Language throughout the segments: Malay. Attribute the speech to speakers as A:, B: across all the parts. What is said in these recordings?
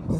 A: 735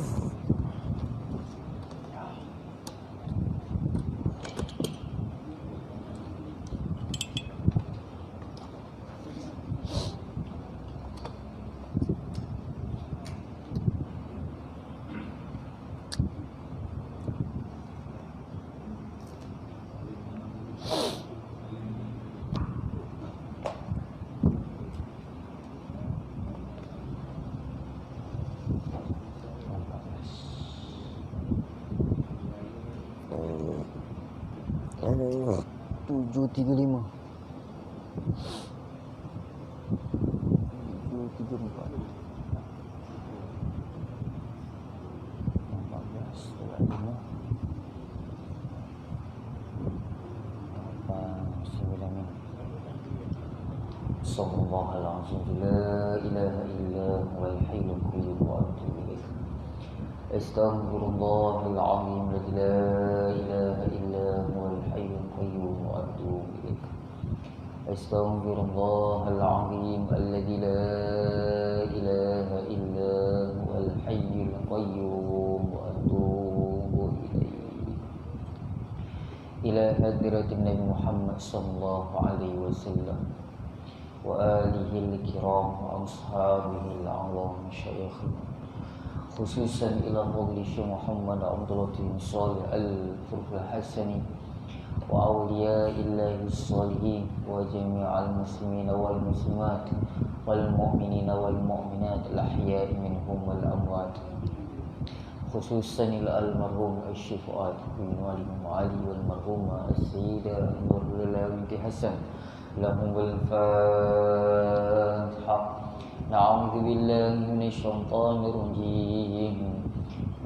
A: 734
B: Subhanallah, la ilaha illa huwal hayyul qayyum wa atubu ilaik. Astaghfirullahal azim, la ilaha illa huwal hayyul qayyum wa atubu ilaik. Astaghfirullahal azim, alladzi la ilaha illa huwal hayyul qayyum wa atubu ilaik. Ila hadratin Nabi Muhammad sallallahu alaihi wasallam wa alihi al-kiram wa ashabihi al-a'lam masyayikhina, khususan ila fadli Syekh Muhammad Abdul Latif Shalih Al-Furqul Hasani wa awliya'illahi as-salihin wa jami'al muslimina wal muslimat wal mu'minina wal mu'minat al-ahya'i minhum wal amwat, khususan ila al-marhum Syekh Fuad bin Ali wal marhumah As-Sayyidah Nurullah binti Hasan lahum al-Fatiha. Na'udzu billahi minasyaitonir rajim.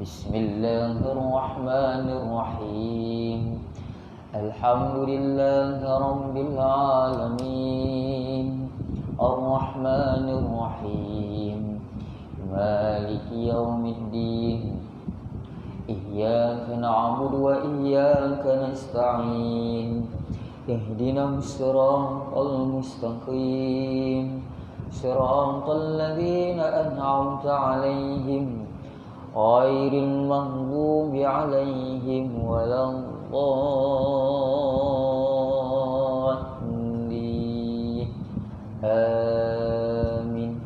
B: Bismillahirrahmanirrahim. Alhamdulillahi rabbil alamin. Ar-Rahmanir Rahim. Maliki yaumiddin. Iyyaka na'budu wa iyyaka nasta'in. Ihdinas siratal mustaqim, siratal ladzina an'amta 'alaihim ghairil maghdubi 'alaihim waladdallin. Amin.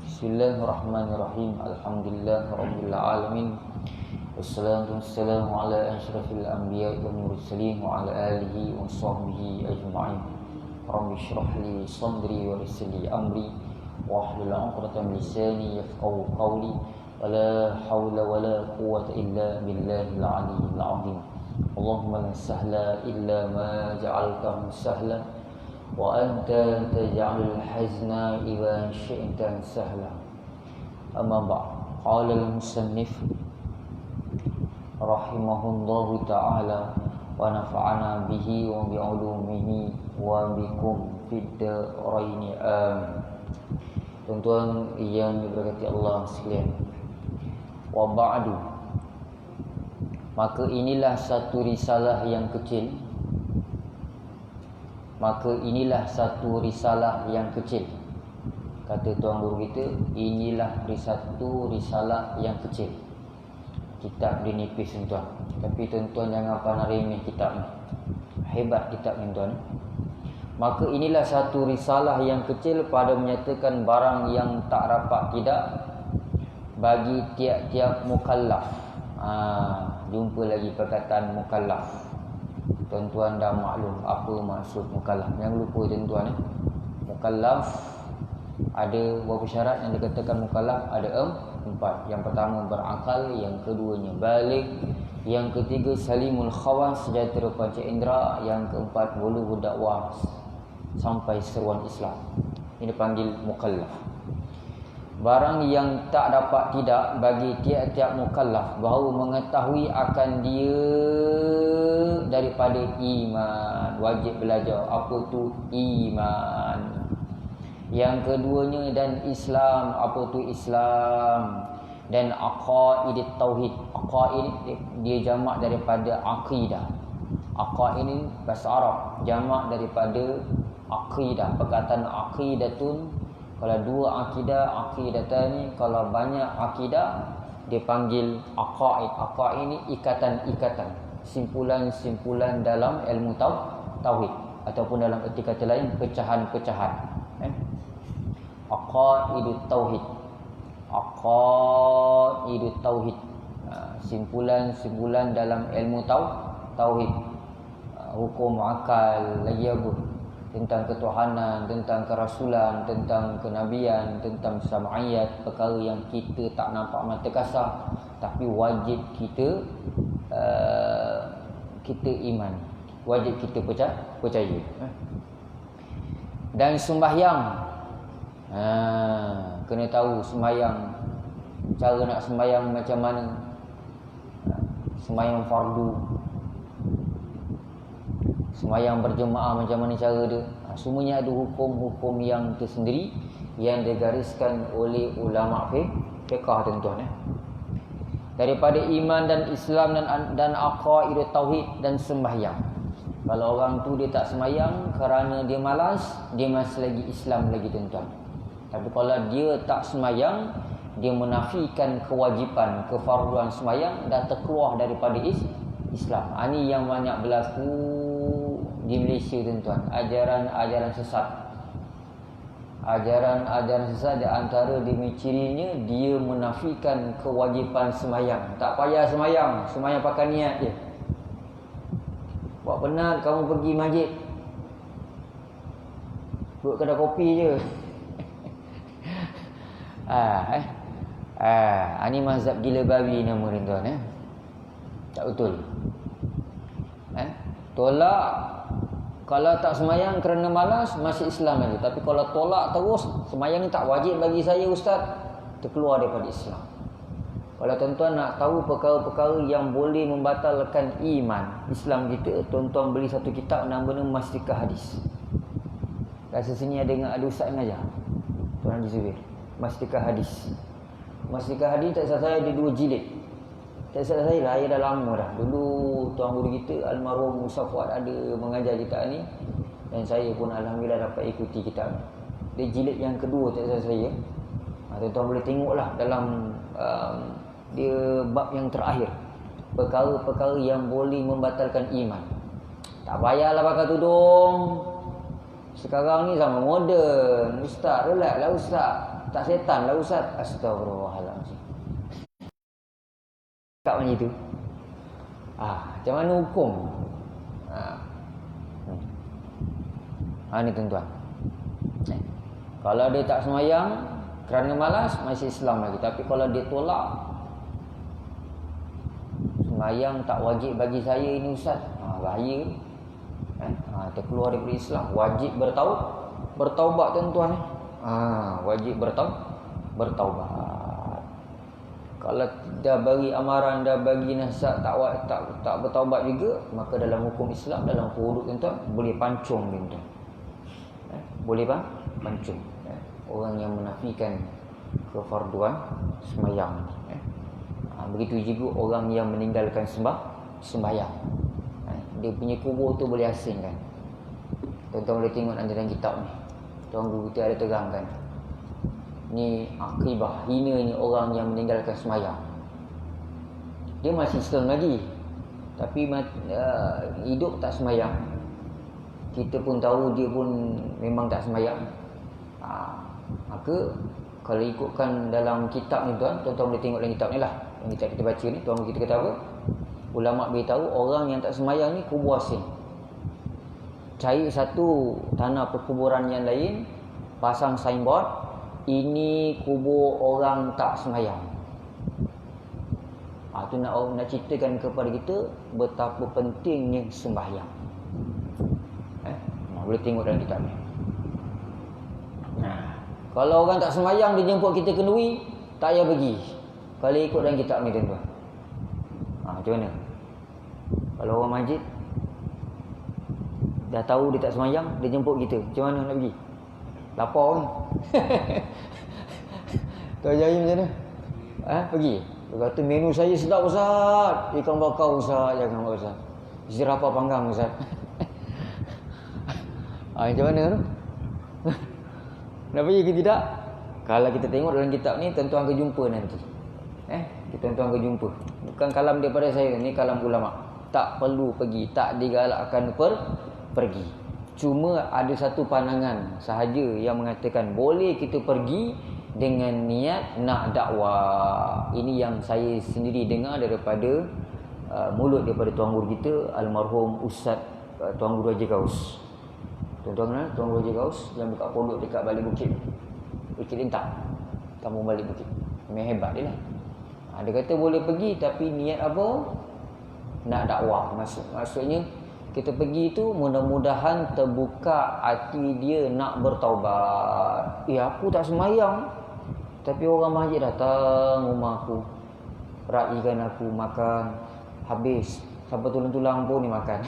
B: Bismillahirrahmanirrahim. Alhamdulillahirabbil alamin. Wassalatu wassalamu ala asyrafil anbiya'i wal mursalin wa ala alihi wa sahbihi ajma'in. Rabbi shrah li sadri wa yassir li amri wahlul 'uqdatam min lisani yafqahu qawli. Wa la haula wa la quwwata illa billahil 'aliyyil 'azim. Allahumma la sahla illa ma ja'altahu sahla wa anta taj'alul hazna idza syi'ta sahla. Amma ba'd. Qala al-musannif rahimahullahu ta'ala wa nafa'ana bihi wa bi'ulumihi wa bikum fid daraini amin. Tuan-tuan yang diberkati Allah sekalian, wa ba'du, maka inilah satu risalah yang kecil. Kata tuan guru kita, inilah satu risalah yang kecil. Kitab dia nipis tuan, tapi tuan-tuan jangan pandang remeh kitab ni. Hebat kitab ni tuan. Maka inilah satu risalah yang kecil pada menyatakan barang yang tak rapat tidak bagi tiap-tiap mukallaf. Jumpa lagi perkataan mukallaf. Tuan-tuan dah maklum apa maksud mukallaf. Jangan lupa tuan-tuan mukallaf ada beberapa syarat yang dikatakan mukallaf, ada 4. Yang pertama berakal, yang keduanya baligh, yang ketiga salimul khawas, sejahtera panca indera, yang keempat boleh berdakwah sampai seruan Islam. Ini dipanggil mukallaf. Barang yang tak dapat tidak bagi tiap-tiap mukallaf bahawa mengetahui akan dia daripada iman. Wajib belajar apa tu iman. Yang keduanya dan Islam, apa tu Islam, dan aqaid tauhid. Aqaid dia jamak daripada aqidah. Aqaid ini bahasa Arab, jamak daripada aqidah. Perkataan aqidatun Kalau dua akidah, akidatan ni kalau banyak akidah dia panggil aqaid. Aqaid ini ikatan-ikatan, simpulan-simpulan dalam ilmu tauhid ataupun dalam erti kata lain pecahan-pecahan. Aqaidut tauhid. Aqaidut tauhid. Simpulan-simpulan dalam ilmu tauhid. Hukum akal, lagi apa? Tentang ketuhanan, tentang kerasulan, tentang kenabian, tentang sam'iyat, perkara yang kita tak nampak mata kasar tapi wajib kita iman, wajib kita percaya. Dan sembahyang, kena tahu sembahyang, cara nak sembahyang macam mana. Sembahyang fardu, sembahyang berjemaah macam mana cara dia. Semuanya ada hukum-hukum yang tersendiri yang digariskan oleh ulama fiqh tuan-tuan. Daripada iman dan Islam dan aqaidut tauhid dan sembahyang. Kalau orang tu dia tak sembahyang kerana dia malas, dia masih lagi Islam lagi tuan-tuan. Tapi kalau dia tak sembahyang, dia menafikan kewajipan, kefarduan sembahyang, dah terkeluar daripada Islam. Ini yang banyak berlaku di Malaysia tuan-tuan. Ajaran-ajaran sesat. Ajaran-ajaran sesat di antara cirinya dia menafikan kewajipan sembahyang. Tak payah sembahyang, sembahyang pakai niat je. Buat penat kamu pergi masjid, duduk kedai kopi je. Ini mazhab gila babi nama dia tuan. Tak betul. Tolak. Kalau tak semayang kerana malas, masih Islam lagi. Tapi kalau tolak terus, semayang ni tak wajib bagi saya ustaz, terkeluar daripada Islam. Kalau tuan-tuan nak tahu perkara-perkara yang boleh membatalkan iman Islam kita, tuan-tuan beli satu kitab namanya Mastikah Hadis. Kat sini ada ustaz mengajar, Tuan Haji Zubir. Mastikah Hadis. Mastikah Hadis tak salah saya ada 2 jilid. Tak salah saya lah, dah lama dah. Dulu tuan guru kita almarhum Musa Fuad ada mengajar kitab ni, dan saya pun alhamdulillah dapat ikuti kitab ni. Dia jilid yang kedua tak salah saya. Tuan-tuan boleh tengoklah dalam dia bab yang terakhir, perkara-perkara yang boleh membatalkan iman. Tak payahlah pakai tudung. Sekarang ni zaman moden. Ustaz, relax lah ustaz. Tak setan lah ustaz. Astagfirullahaladzim. Cakap macam itu. Macam mana hukum? Ni tuan-tuan. Kalau dia tak semayang kerana malas, masih Islam lagi. Tapi kalau dia tolak, semayang tak wajib bagi saya ini ustaz, bahaya. Terkeluar daripada Islam. Wajib bertaubat tuan-tuan. Wajib bertaubat. Kalau dah bagi amaran, dah bagi nasihat tak bertaubat juga, maka dalam hukum Islam, dalam hudud tuan-tuan, boleh pancung tuan-tuan. Boleh pancung. Orang yang menafikan kefarduan sembahyang. Begitu juga orang yang meninggalkan sembahyang. Dia punya kubur tu boleh asingkan. Tuan-tuan boleh tengok nanti dalam kitab ni. Tuan guru kita ada terangkan. Ni akibah hina ni orang yang meninggalkan sembahyang. Dia masih Islam lagi, tapi hidup tak sembahyang. Kita pun tahu dia pun memang tak sembahyang. Maka kalau ikutkan dalam kitab ni tuan-tuan boleh tengok dalam kitab ni lah. Yang kita baca ni, tuan kita kata apa? Ulama beritahu orang yang tak sembahyang ni kubur asing. Cari satu tanah perkuburan yang lain, pasang signboard, ini kubur orang tak sembahyang. Itu nak ceritakan kepada kita betapa pentingnya sembahyang. Boleh tengok dalam kitab ni. Kalau orang tak sembahyang, dia jemput kita kenduri, tak payah pergi. Kalau ikut dalam kitab ni tuan-tuan. Macam mana? Kalau orang masjid dah tahu dia tak sembahyang, dia jemput kita, macam mana nak pergi? Lapar ni. Tuan Jaya macam mana? Pergi. Dia kata menu saya sedap ustaz. Ikan bakar ustaz, jangan buat ustaz. Zirapah panggang ustaz. Macam mana tu? Nak pergi ke tidak? Kalau kita tengok dalam kitab ni, tuan-tuan akan jumpa nanti. Tuan-tuan akan jumpa. Bukan kalam daripada saya, ni kalam ulama. Tak perlu pergi, tak digalakkan pergi. Cuma ada satu pandangan sahaja yang mengatakan boleh kita pergi dengan niat nak dakwah. Ini yang saya sendiri dengar daripada mulut daripada tuan guru kita, almarhum Ustaz Tuan Guru Haji Gaus. Tuan-tuan kenal Tuan Guru Haji Gaus yang buka pondok dekat balik bukit Lintang, kampung balik bukit. Memang hebat dia lah. Dia kata boleh pergi tapi niat apa? Nak dakwah. Maksudnya kita pergi tu mudah-mudahan terbuka hati dia nak bertaubat. Aku tak semayang, tapi orang masjid datang rumah aku, raikan aku makan, habis sampai tulang-tulang pun ni makan.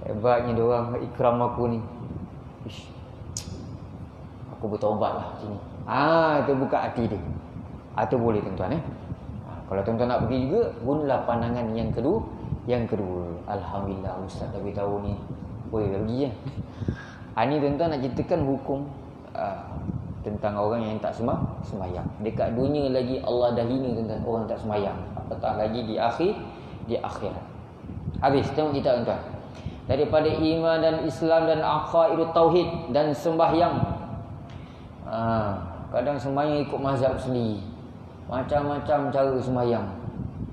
B: Hebatnya diorang ikram aku ni. Ish, aku bertaubat lah sini. Itu buka hati dia. Itu boleh tuan-tuan. Kalau tuan-tuan nak pergi juga, gunalah pandangan yang kedua. Alhamdulillah Ustaz dah beritahu ni, boleh pergi ya. Ini tuan-tuan nak ceritakan hukum tentang orang yang tak semayang. Dekat dunia lagi Allah dah hina tuan-tuan orang tak semayang, apatah lagi di akhirat. Habis tengok kita tuan-tuan. Daripada iman dan Islam dan aqaidut tauhid dan sembahyang. Kadang sembahyang ikut mazhab sendiri. Macam-macam cara sembahyang.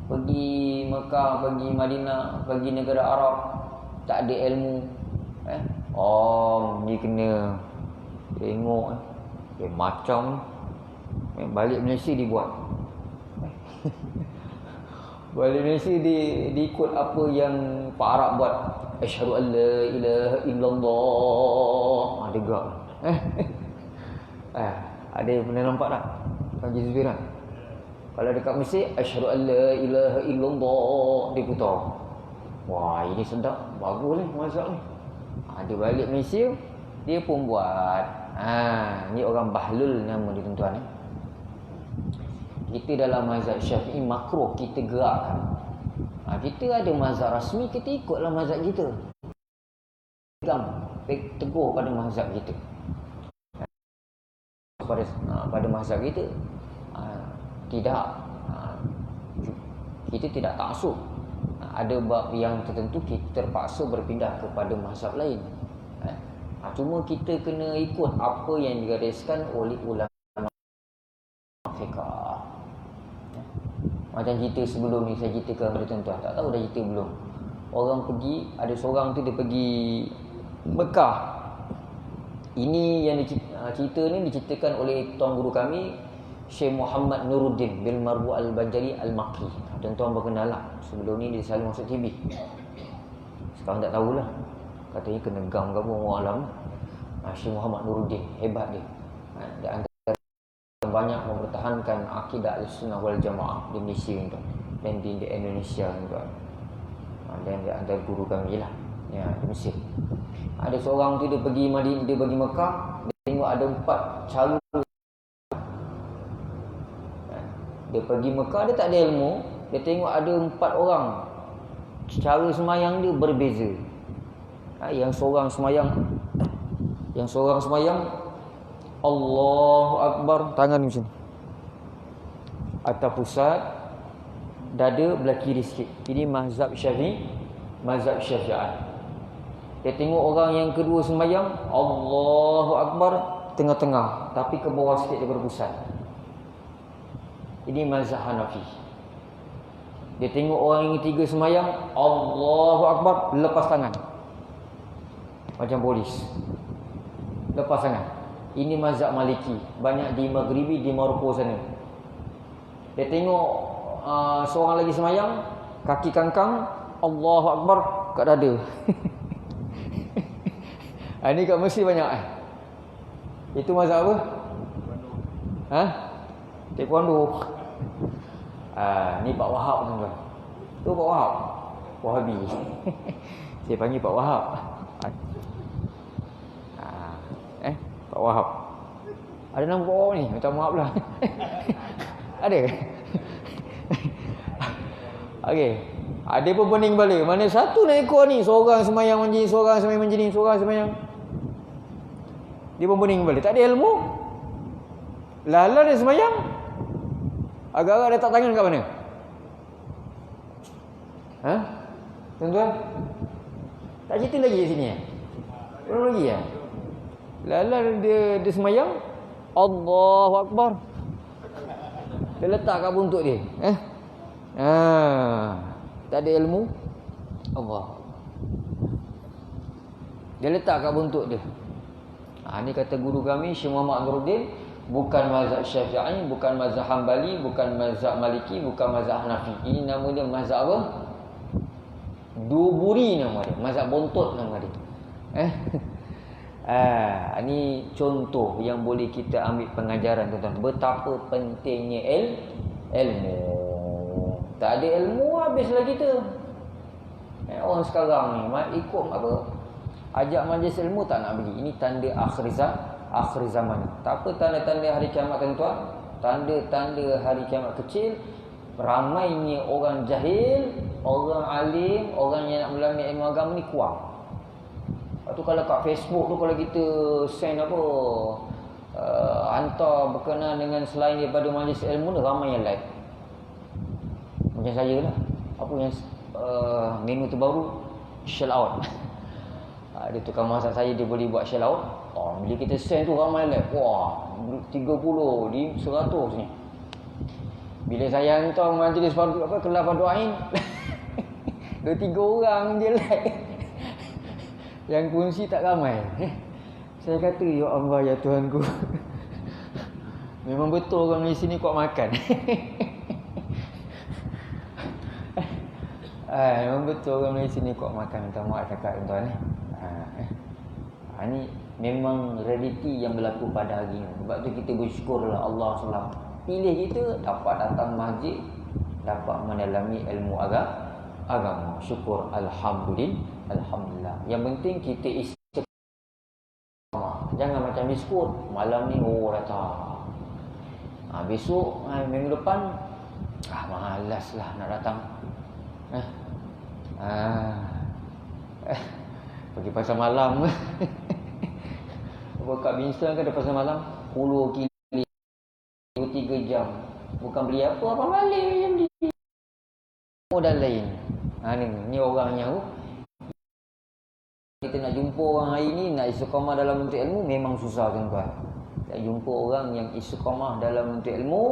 B: Pergi Mekah, pergi Madinah, pergi negara Arab, tak ada ilmu. Dia kena tengok macam balik Malaysia dibuat. Balik Malaysia diikut apa yang Pak Arab buat. Asyhadu an la ilaha illallah. Ada gerak. Ada pernah nampak tak? Haji Zubiran. Kalau dekat Mesir, asyhadu an la ilaha illallah, dia putar. Wah, ini sedap. Bagus ni mazhab ni. Dia balik Malaysia, dia pun buat. Ni orang bahlul nama dia tuan-tuan. Kita dalam mazhab Syafi'i makruh kita gerakkan. Kita ada mazhab rasmi, kita ikutlah mazhab kita. Teguh pada mazhab kita. Pada mazhab kita tidak, kita tidak taksub. Ada bab yang tertentu kita terpaksa berpindah kepada mazhab lain. Cuma kita kena ikut apa yang digariskan oleh ulama fiqh. Macam cerita sebelum ni saya ceritakan kepada tuan-tuan, tak tahu dah cerita belum. Orang pergi, ada seorang tu dia pergi Mekah. Ini yang cerita ni diceritakan oleh tuan guru kami, Syekh Muhammad Nuruddin bin Marbu Al-Banjari Al-Makki. Tuan-tuan berkenal lah. Sebelum ni dia selalu masuk TV. Sekarang tak tahulah. Katanya kena gam ke apa, Allah alam. Syekh Muhammad Nuruddin, hebat dia. Dia antara banyak mempertahankan akidah Ahlussunnah wal Jamaah di Malaysia tuan, dan di Indonesia tuan. Dan dia antara guru kami lah, ya, di Mesir. Ada seorang tu dia pergi Madinah, dia pergi Mekah, dia tengok ada 4 cara. Dia pergi Mekah, dia tak ada ilmu, dia tengok ada 4 orang cara semayang dia berbeza. Yang seorang semayang Allahu Akbar, tangan macam ni atas pusat, dada belah kiri sikit. Ini mazhab Syafi'i, mazhab Syafi'ah. Dia tengok orang yang kedua sembahyang Allahu Akbar tengah-tengah, tapi ke bawah sikit daripada pusat. Ini mazhab Hanafi. Dia tengok orang yang ketiga sembahyang Allahu Akbar lepas tangan, macam polis, lepas tangan. Ini mazhab Maliki, banyak di Maghribi, di Maroko sana. Dia tengok seorang lagi semayang, kaki kangkang, Allahu Akbar kat dada. Ini kat Mesir banyak. Itu mazhab apa? Taekwondo. Ni Pak Wahab tuan-tuan. Tu Pak Wahab, Wahabi. Saya panggil Pak Wahab. Pak Wahab. Ada nama Pak Wahab ni? Minta maaf lah. Ada? Okey. Ada pun pening balik. Mana satu nak ikut ni? Seorang semayang menjini, seorang semayang menjini, seorang semayang. Dia pun pening balik. Tak ada ilmu. Lala dia semayang. Agak-agak letak tangan kat mana? Ha? Tuan-tuan? Tak cerita lagi kat sini ya? Belum lagi ya? Lala dia semayang. Allahu Akbar. Dia letak kat buntut dia. Tak ada ilmu. Allah. Dia letak kat buntut dia. Ni kata guru kami Syekh Muhammad Nuruddin, bukan mazhab Syafi'i, bukan mazhab Hambali, bukan mazhab Maliki, bukan mazhab Hanafi. Ini nama dia mazhab apa? Duburi nama dia. Mazhab bontot nama dia. Ini contoh yang boleh kita ambil pengajaran tuan-tuan. Betapa pentingnya ilmu. Tak ada ilmu habislah kita. Orang sekarang ni ikut apa? Ajak majlis ilmu tak nak pergi. Ini tanda akhir zaman. Tak apa tanda-tanda hari kiamat tuan-tuan. Tanda-tanda hari kiamat kecil. Ramainya orang jahil, orang alim, orang yang nak melanggar ilmu agama ni kurang. Lepas tu kalau kat Facebook tu kalau kita send apa hantar berkenaan dengan selain daripada majlis ilmu ni, ramai yang like. Macam saya lah. Apa yang menu terbaru, shell out. Dia tukang masak saya, dia boleh buat shell out. Bila kita send tu ramai like. Wah, 30, 100 ni. Bila saya hantar majlis kelas fardu ain 2-3 orang je like. Yang kongsi tak ramai. Saya kata, ya Allah ya Tuhanku. Memang betul orang Malaysia ni kuat makan. Memang betul orang Malaysia ni kuat makan. Minta maaf cakap tuan-tuan. Ini memang realiti yang berlaku pada hari ini. Sebab tu kita bersyukurlah Allah SWT pilih kita dapat datang masjid, dapat mendalami ilmu agama. Syukur Alhamdulillah. Yang penting kita istiqamah. Jangan macam biskut. Malam ni datang. Besok minggu depan malaslah nak datang. Pergi pasar malam. Kat Binsang kan ada pasar malam 10 kilo 3 jam. Bukan beli apa balik yang beli. Modal lain. Ni orang yang kita nak jumpa orang hari ni, nak istiqamah dalam menuntut ilmu memang susah tuan-tuan. Nak jumpa orang yang istiqamah dalam menuntut ilmu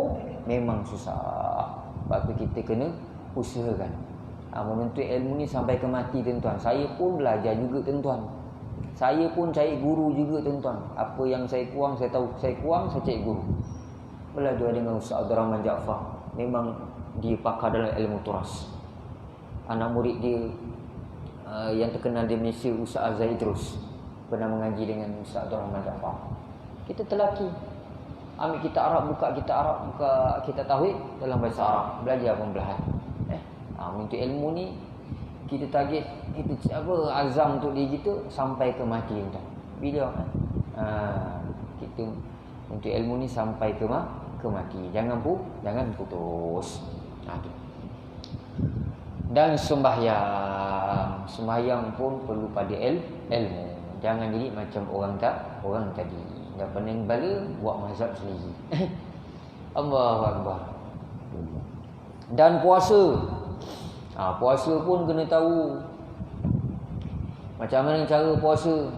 B: memang susah. Sebab tu kita kena usahakan. Menuntut ilmu ni sampai ke mati tuan-tuan. Saya pun belajar juga tuan-tuan. Saya pun cari guru juga tuan-tuan. Apa yang saya kurang, saya tahu. Saya kurang, saya cari guru. Belajar dengan Ustaz Abdul Rahman Jaafar. Memang dia pakar dalam ilmu turas. Anak murid dia yang terkenal di Malaysia, Ustaz Azhar Idrus, pernah mengaji dengan Ustaz Abdul Rahman Jaafar. Kita telaki. Ambil kitab Arab, buka kitab Arab, buka kitab tauhid dalam bahasa Arab. Belajar pembelahan. Untuk ilmu ni kita target, kita azam untuk diri kita sampai ke mati tuan. Bila kita untuk ilmu ni sampai ke mati. Jangan putus. Dan sembahyang pun perlu pada ilmu. Jangan jadi macam orang tadi. Dah pening bala buat mazhab sendiri. Allahu Akbar. Dan puasa. Puasa pun kena tahu macam mana cara puasa.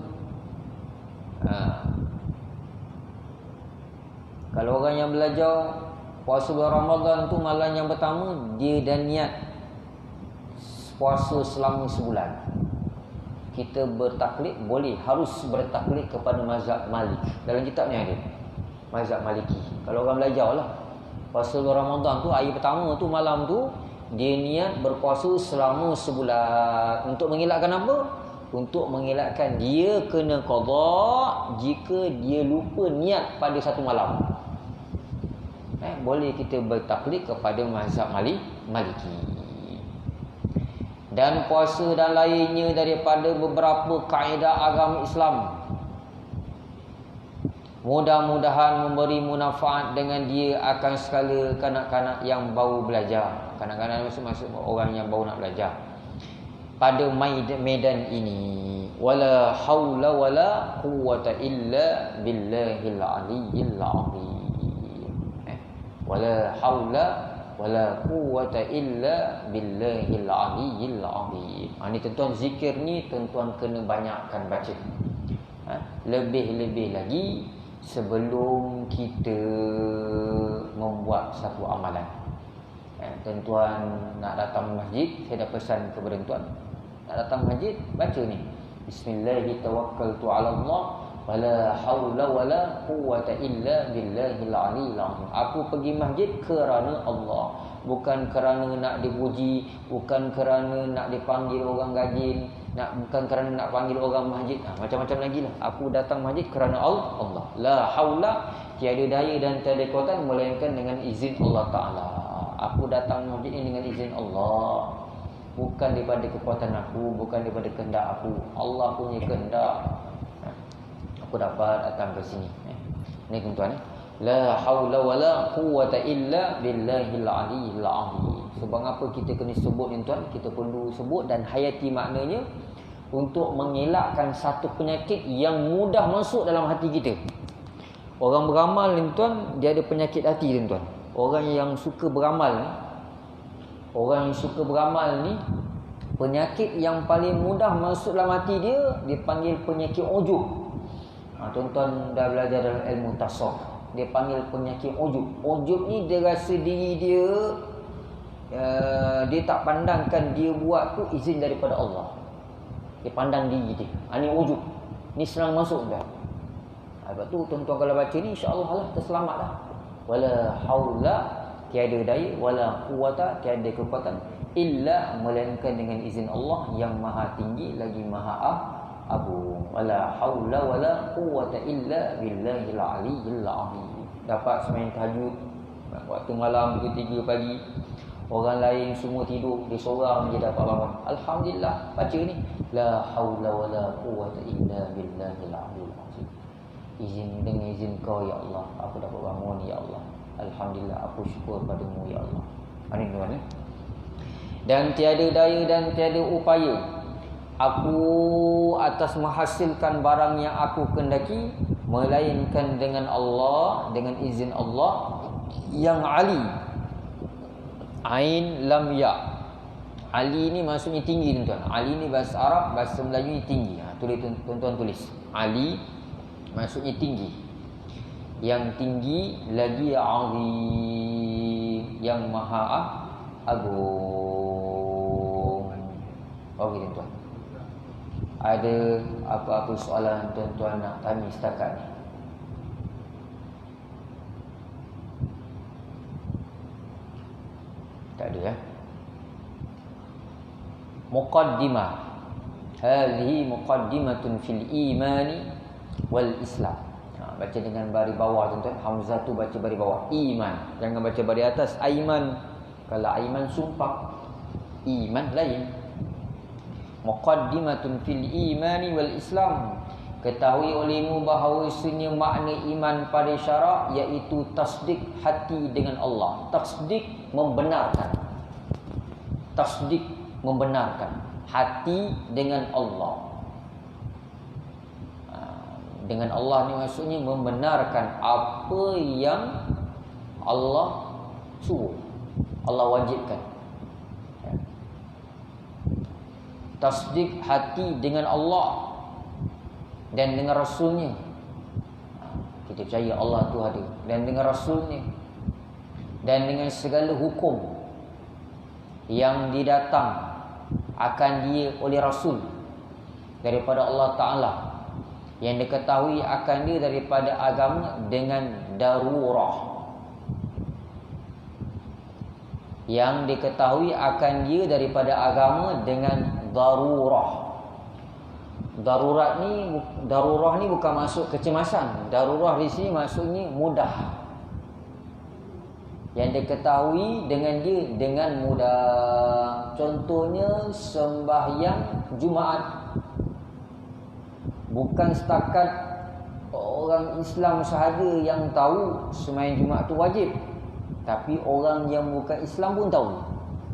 B: Kalau orang yang belajar puasa bulan Ramadan tu malam yang pertama, dia dah niat puasa selama sebulan. Kita bertaklid boleh, harus bertaklid kepada mazhab Malik. Dalam kitab ni ada mazhab Maliki. Kalau orang belajar lah puasa bulan Ramadan tu, hari pertama tu malam tu dia niat berpuasa selama sebulan. Untuk mengelakkan apa? Untuk mengelakkan dia kena qada jika dia lupa niat pada satu malam. Boleh kita bertaklid kepada mazhab Maliki. Dan puasa dan lainnya daripada beberapa kaedah agama Islam. Mudah-mudahan memberi manfaat dengan dia akan segala kanak-kanak yang baru belajar. Kanak-kanak maksud orang yang baru nak belajar. Pada medan ini, wala haula wala quwwata illa billahil aliyyil azim. Wala haula wala quwwata illa billahil aliyyil azim. Ni tuan-tuan, zikir ni tuan-tuan kena banyakkan baca. Lebih-lebih lagi sebelum kita membuat satu amalan. Tuan-tuan nak datang masjid, saya dah pesan kepada tuan, nak datang masjid, baca ni, Bismillahirrahmanirrahim, wala haula wala quwwata illa billahil aliyyil azim. Aku pergi masjid kerana Allah, bukan kerana nak dipuji, bukan kerana nak dipanggil orang rajin, bukan kerana nak panggil orang masjid. Macam-macam lagi lah. Aku datang masjid kerana Allah. La haula, tiada daya dan tiada kekuatan melainkan dengan izin Allah Ta'ala. Aku datang masjid ini dengan izin Allah, bukan daripada kekuatan aku, bukan daripada kehendak aku. Allah punya kehendak aku dapat datang ke sini. Ni tuan-tuan, la haula wala quwwata illa billahil aliyyil azim. Sebab apa kita kena sebut ni tuan? Kita perlu sebut dan hayati maknanya untuk mengelakkan satu penyakit yang mudah masuk dalam hati kita. Orang beramal ni tuan, dia ada penyakit hati ni tuan. Orang yang suka beramal ni, penyakit yang paling mudah masuk dalam hati dia dipanggil penyakit ujub. Tuan-tuan dah belajar dalam ilmu tasawuf, dia panggil penyakit ujub. Ujub ni dia rasa diri dia, dia tak pandangkan dia buat tu izin daripada Allah. Dia pandang diri dia. Ni ujub. Ni senang masuk dah. Sebab tu tuan-tuan kalau baca ni, insya-Allah lah terselamat dah. Wala haula, tiada daya, wala quwwata, tiada kekuatan, illa, melainkan dengan izin Allah yang maha tinggi lagi maha agung. Wala haula wala quwwata illa billahil aliyyil azim. Dapat semain tahajud waktu malam pukul 3 pagi, orang lain semua tidur, dia seorang je dapat bangun. Alhamdulillah, baca ni, la haula wala quwwata illa billahil aliyyil azim. Dengan izin kau ya Allah, aku dapat bangun ya Allah. Alhamdulillah, aku syukur padamu ya Allah. Ini tuan. Dan tiada daya dan tiada upaya aku atas menghasilkan barang yang aku kendaki, melainkan dengan Allah, dengan izin Allah yang Ali. Ain lam ya. Ali ni maksudnya tinggi tuan-tuan. Ali ni bahasa Arab, bahasa Melayu ni tinggi. Tulis tuan-tuan, tulis. Ali maksudnya tinggi. Yang tinggi lagi azim, yang maha agung. Okey tuan-tuan. Ada apa-apa soalan tuan-tuan nak tanya setakat ni? Tak ada ya? Muqaddimah. Hadhihi muqaddimatun fil imani wal Islam. Baca dengan baris bawah tuan-tuan. Hamzah tu baca baris bawah. Iman. Jangan baca baris atas. Aiman. Kalau aiman sumpah. Iman lain. Muqaddimatun fil imani wal Islam. Ketahui olehmu bahawasanya makna iman pada syarak iaitu tasdik hati dengan Allah. Tasdik membenarkan. Tasdik membenarkan. Hati dengan Allah. Dengan Allah ni maksudnya membenarkan apa yang Allah suruh, Allah wajibkan. Tasdik hati dengan Allah dan dengan Rasulnya. Kita percaya Allah tu ada, dan dengan Rasulnya, dan dengan segala hukum yang didatang akan dia oleh Rasul daripada Allah Ta'ala, yang diketahui akan dia daripada agama dengan darurah, yang diketahui akan dia daripada agama dengan darurah. Darurah ni bukan masuk kecemasan. Darurah di sini maksudnya mudah. Yang diketahui dengan dia dengan mudah. Contohnya sembahyang Jumaat. Bukan setakat orang Islam sahaja yang tahu sembahyang Jumaat tu wajib. Tapi orang yang bukan Islam pun tahu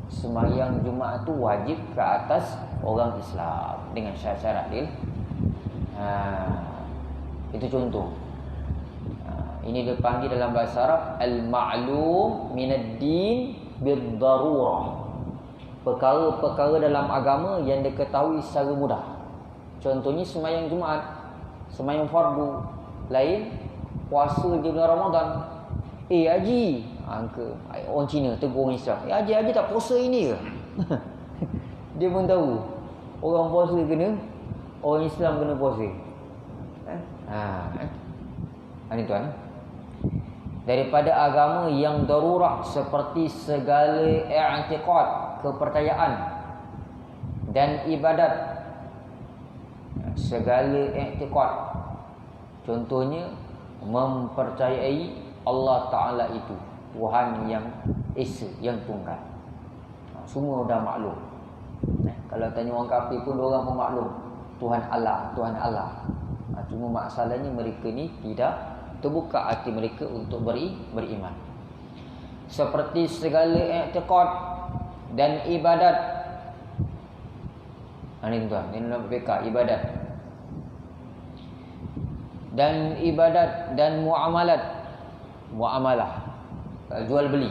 B: sembahyang Jumaat tu wajib ke atas orang Islam dengan syarat-syarat dia. Itu contoh. Ini dipanggil dalam bahasa Arab al-ma'lum minad din bid-darurah. Perkara-perkara dalam agama yang diketahui secara mudah. Contohnya sembahyang Jumaat, sembahyang fardu lain, puasa di bulan Ramadan. Haji, orang Cina tegur orang Islam, haji tak puasa ini ke? Dia pun tahu orang puasa kena, orang Islam kena puasa. Ini tuan. Daripada agama yang darurat seperti segala i'tiqad, kepercayaan dan ibadat. Segala i'tiqad, contohnya mempercayai Allah Ta'ala itu Tuhan yang Esa, yang tunggal. Semua dah maklum. Kalau tanya orang kafir pun orang pun maklum Tuhan Allah, Tuhan Allah. Cuma masalahnya mereka ni tidak terbuka hati mereka untuk beriman. Seperti segala i'tiqad dan ibadat. Ini tuan, ini dalam PK, ibadat. Dan ibadat dan muamalah, jual beli.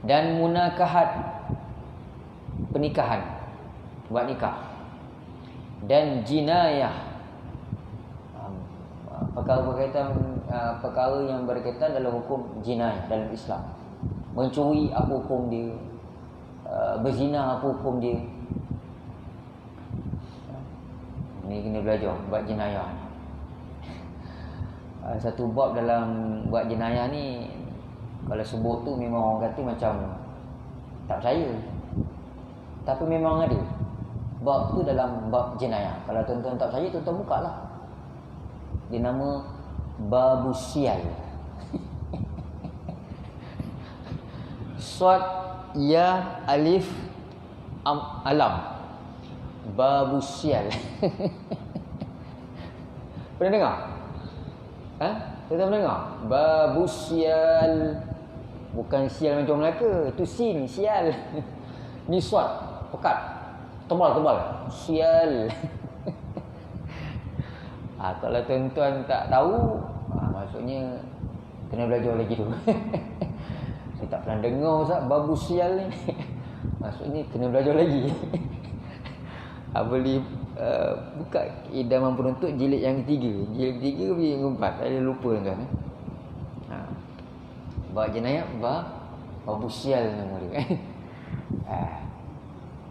B: Dan munakahat, pernikahan, buat nikah. Dan jinayah, perkara yang berkaitan dalam hukum jinayah dalam Islam. Mencuri, apa hukum dia? Berzina, apa hukum dia? Ni kena belajar buat jenayah. Satu bab dalam buat jenayah ni, kalau sebut tu memang orang kata macam tak percaya. Tapi memang ada bab tu dalam bab jenayah. Kalau tuan-tuan tak percaya, tuan-tuan buka lah. Dia nama babusial. Suad ya alif alam. Babusial. Pernah dengar? Kita pernah dengar? Babusial. Bukan sial macam Melaka. Itu sin, sial. Ni suat, pekat. Tebal. Sial. Kalau tuan-tuan tak tahu, maksudnya kena belajar lagi tu. Saya tak pernah dengar Ustaz, babusial ni. Maksudnya kena belajar lagi. Boleh buka Idaman Penuntut jilid yang ketiga. Jilid ketiga pergi yang keempat. Saya lupa tuan. Bab jenayah, babu sial nama dia.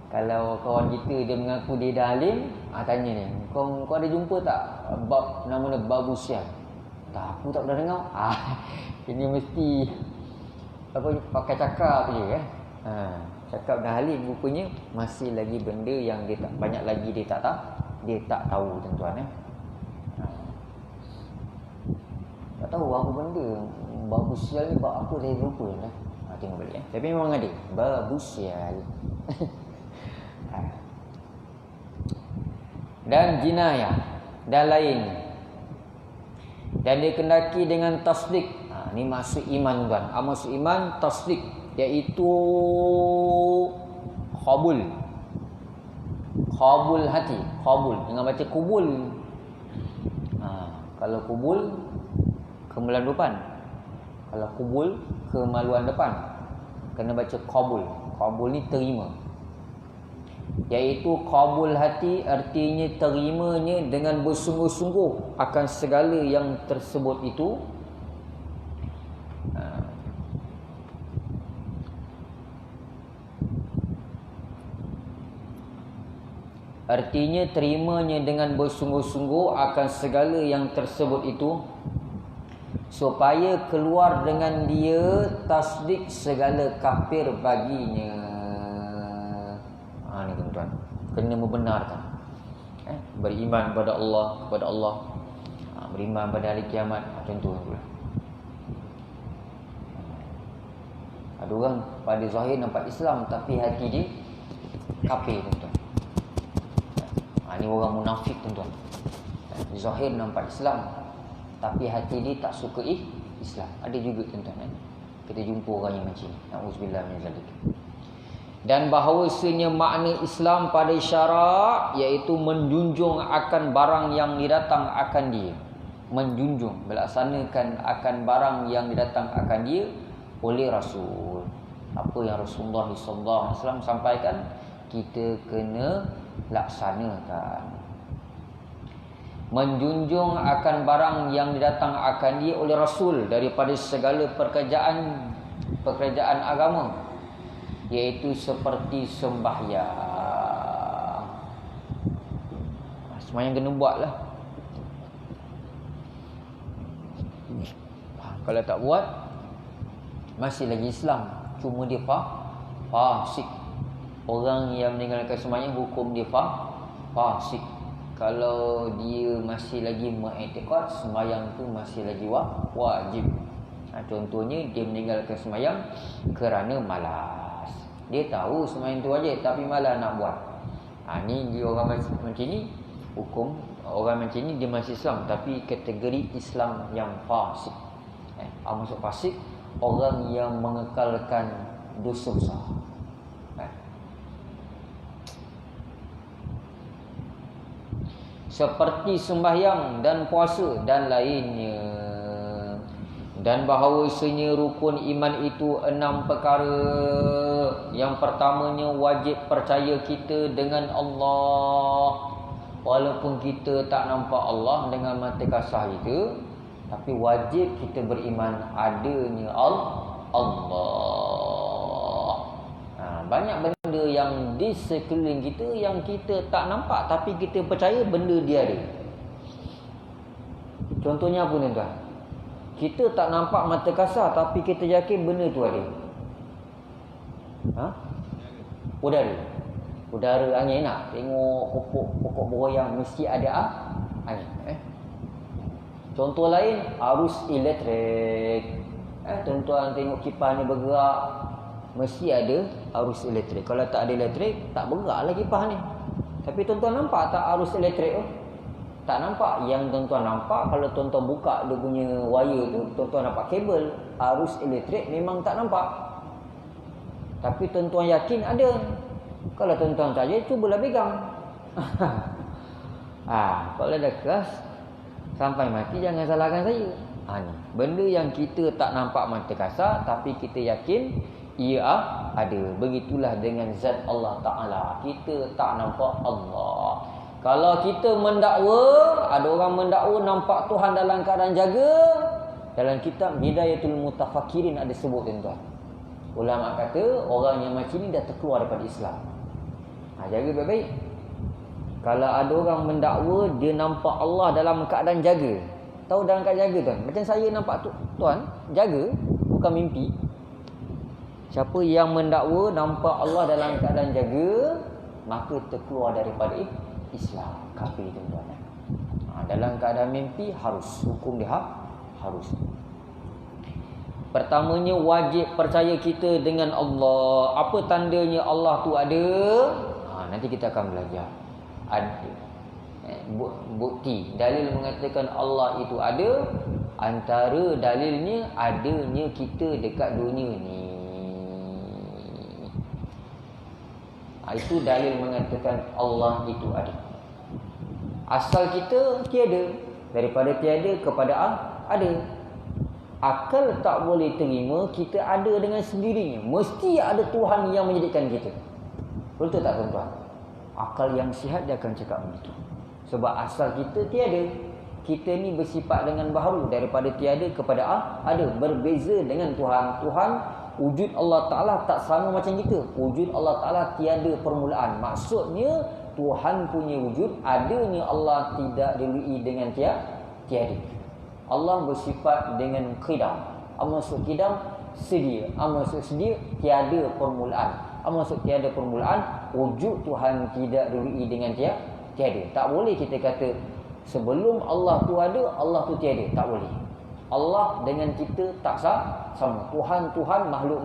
B: Kalau kawan kita dia mengaku dia dah alim, tanya ni, kau ada jumpa tak bab nama dia babu sial? Tak, aku tak pernah dengar. Ini mesti pakai cakap je . Cakap dah alim, rupanya masih lagi benda yang dia tak banyak lagi dia tak tahu tuan-tuan . Tak tahu apa benda babu sial ni, bab apa saya lupa dah. Tengok balik . Tapi memang ada babu sial. Dan jinayah dan lain. Dan dikendaki dengan tasdik. Ni masuk iman tuan. Masuk iman tasdik, iaitu qabul hati, qabul dengan baca kubul. Kalau kubul kemaluan depan, kalau kubul kemaluan depan, kena baca qabul ni terima, iaitu qabul hati, artinya terimanya dengan bersungguh-sungguh akan segala yang tersebut itu. Artinya terimanya dengan bersungguh-sungguh akan segala yang tersebut itu, supaya keluar dengan dia tasdik segala kafir baginya. Ni tuan-tuan, kena membenarkan. Beriman kepada Allah, beriman pada hari kiamat. Contoh pula. Ada orang pada zahir nampak Islam tapi hati dia kafir tuan-tuan. Ini orang munafik tuan-tuan. Zahir nampak Islam, tapi hati dia tak suka Islam. Ada juga tuan-tuan. Kita jumpa orang yang macam ni. Na'udzubillah min zalik. Dan bahawasanya makna Islam pada syarak iaitu menjunjung akan barang yang didatang akan dia. Menjunjung, melaksanakan akan barang yang didatang akan dia oleh Rasul. Apa yang Rasulullah SAW sampaikan, kita kena laksanakan. Menjunjung akan barang yang didatang akan dia oleh Rasul daripada segala pekerjaan agama, iaitu seperti sembahyang. Sembahyang kena buat lah. Kalau tak buat, masih lagi Islam, cuma dia fasik. Orang yang meninggalkan sembahyang, hukum dia fasik. Kalau dia masih lagi mengiktikad, sembahyang tu masih lagi wajib. Contohnya dia meninggalkan sembahyang kerana malas. Dia tahu sembahyang tu wajib tapi malas nak buat. Ni dia orang macam ni, hukum orang macam ni dia masih Islam tapi kategori Islam yang fasik. Maksud fasik, orang yang mengekalkan dosa besar. Seperti sembahyang dan puasa dan lainnya. Dan bahawasanya rukun iman itu 6 perkara. Yang pertamanya, wajib percaya kita dengan Allah. Walaupun kita tak nampak Allah dengan mata kasar kita, tapi wajib kita beriman adanya Allah. Banyak benda yang di sekeliling kita yang kita tak nampak, tapi kita percaya benda dia ada. Contohnya apa tuan-tuan? Kita tak nampak mata kasar, tapi kita yakin benda tu ada. Udara angin nak tengok pokok buah mesti ada angin. Contoh lain, arus elektrik. Tuan-tuan tengok kipas ni bergerak, mesti ada arus elektrik. Kalau tak ada elektrik, tak bergerak lah kipas ni. Tapi tuan-tuan nampak tak arus elektrik tu? Tak nampak. Yang tuan-tuan nampak, kalau tuan-tuan buka dia punya wire tu, tuan-tuan nampak kabel. Arus elektrik memang tak nampak, tapi tuan-tuan yakin ada. Kalau tuan-tuan saja, cubalah pegang. Kalau dah keras, sampai mati jangan salahkan saya. Ni benda yang kita tak nampak mata kasar, tapi kita yakin ia ada. Begitulah dengan zat Allah Ta'ala. Kita tak nampak Allah. Kalau kita mendakwa, ada orang mendakwa nampak Tuhan dalam keadaan jaga, dalam kitab Hidayatul Mutafakirin ada sebut tuan-tuan. Ulama kata orang yang macam ni dah terkeluar daripada Islam. Jaga baik-baik. Kalau ada orang mendakwa dia nampak Allah dalam keadaan jaga, tahu dalam keadaan jaga tuan, macam saya nampak tuan jaga, bukan mimpi. Siapa yang mendakwa nampak Allah dalam keadaan jaga, maka terkeluar daripada Islam, kafir tuan-tuan. Dalam keadaan mimpi harus, hukum dia harus. Pertamanya, wajib percaya kita dengan Allah. Apa tandanya Allah tu ada? Nanti kita akan belajar. Ada bukti, dalil mengatakan Allah itu ada. Antara dalilnya adanya kita dekat dunia ni. Itu dalil mengatakan Allah itu ada. Asal kita tiada. Daripada tiada kepada ada. Akal tak boleh terima kita ada dengan sendirinya. Mesti ada Tuhan yang menjadikan kita. Betul tak tuan-tuan? Akal yang sihat dia akan cakap begitu. Sebab asal kita tiada. Kita ni bersifat dengan baharu. Daripada tiada kepada ada. Berbeza dengan Tuhan. Tuhan, wujud Allah Ta'ala tak sama macam kita. Wujud Allah Ta'ala tiada permulaan. Maksudnya Tuhan punya wujud, adanya Allah tidak dilalui dengan tiada. Allah bersifat dengan qidam. Maksud qidam, sedia. Maksud sedia, tiada permulaan. Maksud tiada permulaan, wujud Tuhan tidak dilalui dengan tiada. Tak boleh kita kata sebelum Allah tu ada, Allah tu tiada. Tak boleh. Allah dengan kita tak sama. Tuhan, makhluk.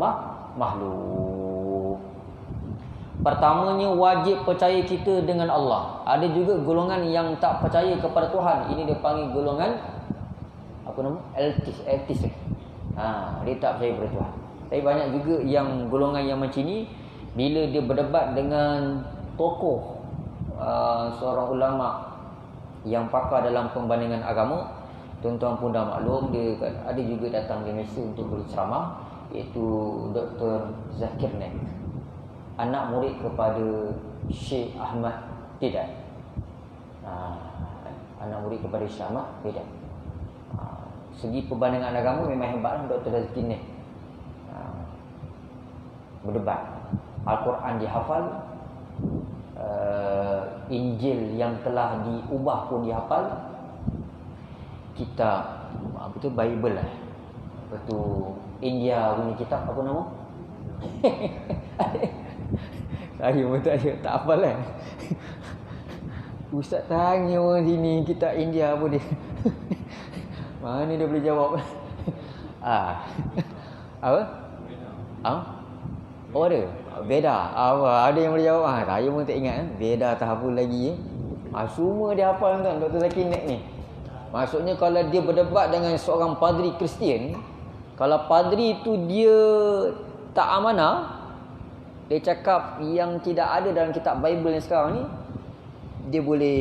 B: Pertamanya wajib percaya kita dengan Allah. Ada juga golongan yang tak percaya kepada Tuhan. Ini dia panggil golongan apa nama? Atheist. Dia tak percaya kepada Tuhan. Tapi banyak juga yang golongan yang macam ni, bila dia berdebat dengan tokoh seorang ulama yang pakar dalam pembandingan agama, tuan-tuan pun dah maklum, dia ada juga datang di Malaysia untuk berceramah, iaitu Dr. Zakir Naik, anak murid kepada Syekh Ahmad Didat. Anak murid kepada Syekh Ahmad Didat. Segi perbandingan agama memang hebatlah Dr. Zakir Naik. Berdebat, Al-Quran dihafal, Injil yang telah diubah pun dihafal, kitab apa tu, Bible lah, apa tu, India punya kitab apa nama? Saya pun tak hafal lah. Ustaz tanya orang sini kitab India apa dia? Mana dia boleh jawab? Apa? Oh ada? Veda. Ada yang boleh jawab? Saya pun tak ingat. Veda tak hafal lagi. Semua dia hafal tuan, Dr. Zakir Naik ni. Maksudnya kalau dia berdebat dengan seorang padri Kristian, kalau padri itu dia tak amanah, dia cakap yang tidak ada dalam kitab Bible yang sekarang ni, dia boleh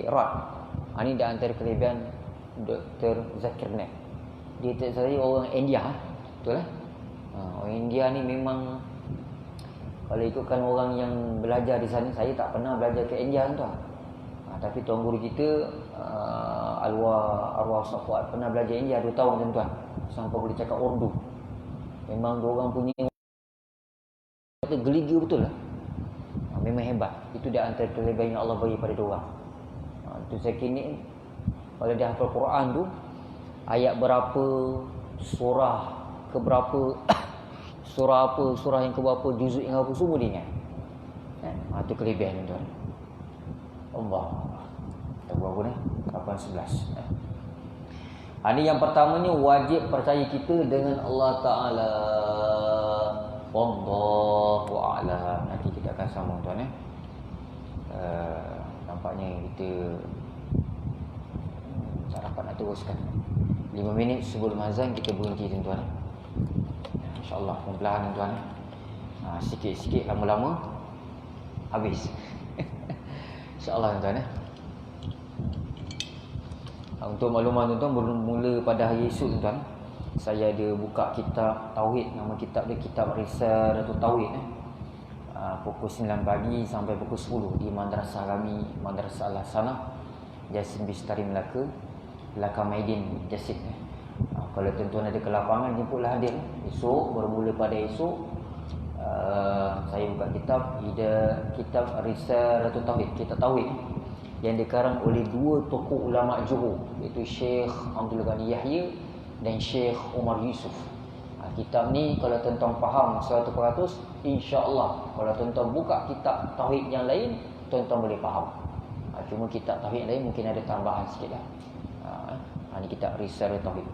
B: rot. Ini di antara kelebihan Dr. Zakir Naik. Dia tak saja orang India. Betul lah. Orang India ni memang, kalau ikutkan orang yang belajar di sana, saya tak pernah belajar ke India tuan. Tapi tuan guru kita Arwah Safwat pernah belajar India 2 tahun tuan, sampai boleh cakap Urdu. Memang diorang punya geligir betul lah. Memang hebat. Itu di antara kelebihan yang Allah bagi pada diorang. Itu saya kini kalau dia hafal Quran tu, ayat berapa, surah ke berapa, surah apa, surah yang ke berapa, juzuk yang apa, semua dia ingat. Itu kelebihan tuan. Allah. Tak berapa ni? 8:11. Ini yang pertamanya, wajib percaya kita dengan Allah Ta'ala. Wallahu a'lam. Nanti kita akan sambung tuan. Nampaknya kita tak dapat nak teruskan. 5 minit sebelum azan kita berhenti tuan. InsyaAllah perlahan tuan. Sikit-sikit, lama-lama habis. InsyaAllah tuan. Untuk makluman tuan-tuan, mula pada hari esok tuan, saya ada buka kitab Tauhid. Nama kitab dia Kitab Risalatul Tauhid. Pukul 9 pagi sampai pukul 10 di madrasah kami, Madrasah Al-Hasanah, Jasin Bistari Melaka, belakang Maidin Jasin. Kalau tuan-tuan ada kelapangan, jemputlah hadir. Esok, bermula pada esok, saya buka kitab Risalatul Tauhid, kitab Tauhid yang dikarang oleh 2 tokoh ulama Johor, iaitu Syekh Abdul Ghani Yahya dan Syekh Umar Yusuf. Kitab ni kalau tuan-tuan faham 100%, insya-Allah kalau tuan-tuan buka kitab tauhid yang lain, tuan-tuan boleh faham. Cuma kitab tauhid lain mungkin ada tambahan sikit lah. Ini kitab Risalah Tauhid.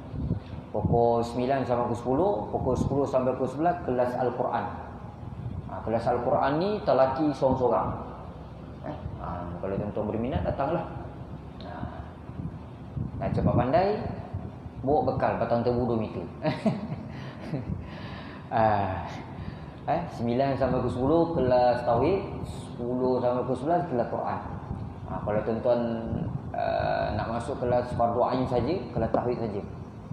B: Pukul 9 sampai pukul 10, pukul 10 sampai pukul 11 kelas Al-Quran. Kelas Al-Quran ni telaki seorang-seorang. Kalau tuan-tuan berminat, datanglah. Dan cepat pandai, bawa bekal batang tebu 2 meter. 9 sampai pukul 10 kelas Tauhid, 10 sampai pukul 11 kelas Quran. Kalau tuan-tuan nak masuk kelas Fardu Ain saja, kelas Tauhid saja.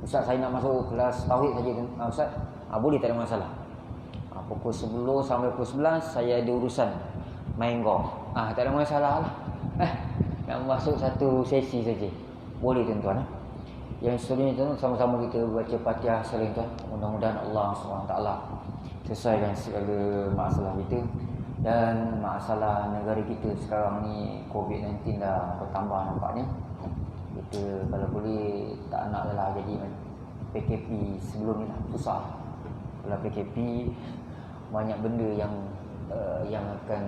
B: Ustaz, saya nak masuk kelas Tauhid saja Ustaz. Boleh, tak ada masalah. Pukul 10 sampai pukul 11 saya ada urusan main golf. Tak ada masalah lah. Nak masuk satu sesi saja. Boleh tuan-tuan. Yang seterusnya tuan, sama-sama kita baca Fatihah saling tuan. Mudah-mudahan Allah SWT selesaikan segala masalah kita. Dan masalah negara kita sekarang ni, COVID-19 dah bertambah nampaknya. Kita kalau boleh tak nak lah jadi PKP sebelum ni lah. Susah. Kalau PKP banyak benda yang akan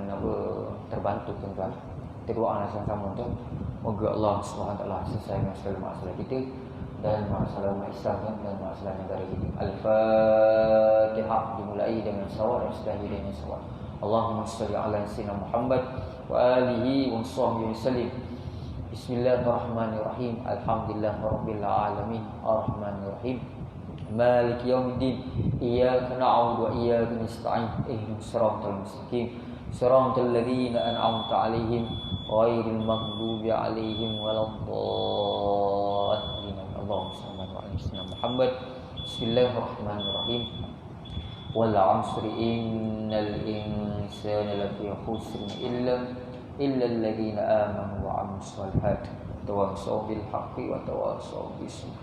B: terbantu tuan-tuan. Kita doalah sama-sama tuan. Moga Allah SWT selesaikan segala masalah kita dan masalah umat Islam dan masalah negara kita. Al-Fatihah dimulai dengan salawat dan sudahi dengan salawat. Allahumma shalli ala sayyidina Muhammad wa alihi wa sahbihi wasallim. Bismillahirrahmanirrahim. Alhamdulillahirabbil alamin. Arrahmanirrahim. Maliki yaumiddin. Iyyaka na'budu wa iyyaka nasta'in. Ihdinas siratal mustaqim. Siratal ladzina an'amta 'alaihim ghairil maghdubi 'alaihim waladdallin. Allahumma shalli ala sayyidina Muhammad. Bismillahirrahmanirrahim. Wal 'asri innal insana lafi khusr illa alladhina amanu wa 'amilus shalihat tawassaw bil haqqi wa tawassaw bis sabr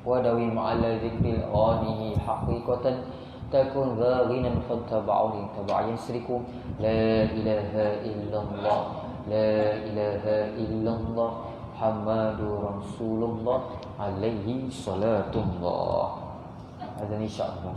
B: wa dawim 'ala dzikril ghanihi haqiqatan takun ghaginan fattaba'u taba'an yasriku la ilaha illallah la ilaha illallah Muhammadur Rasulullah alaihi salatullah. Azan insyaallah.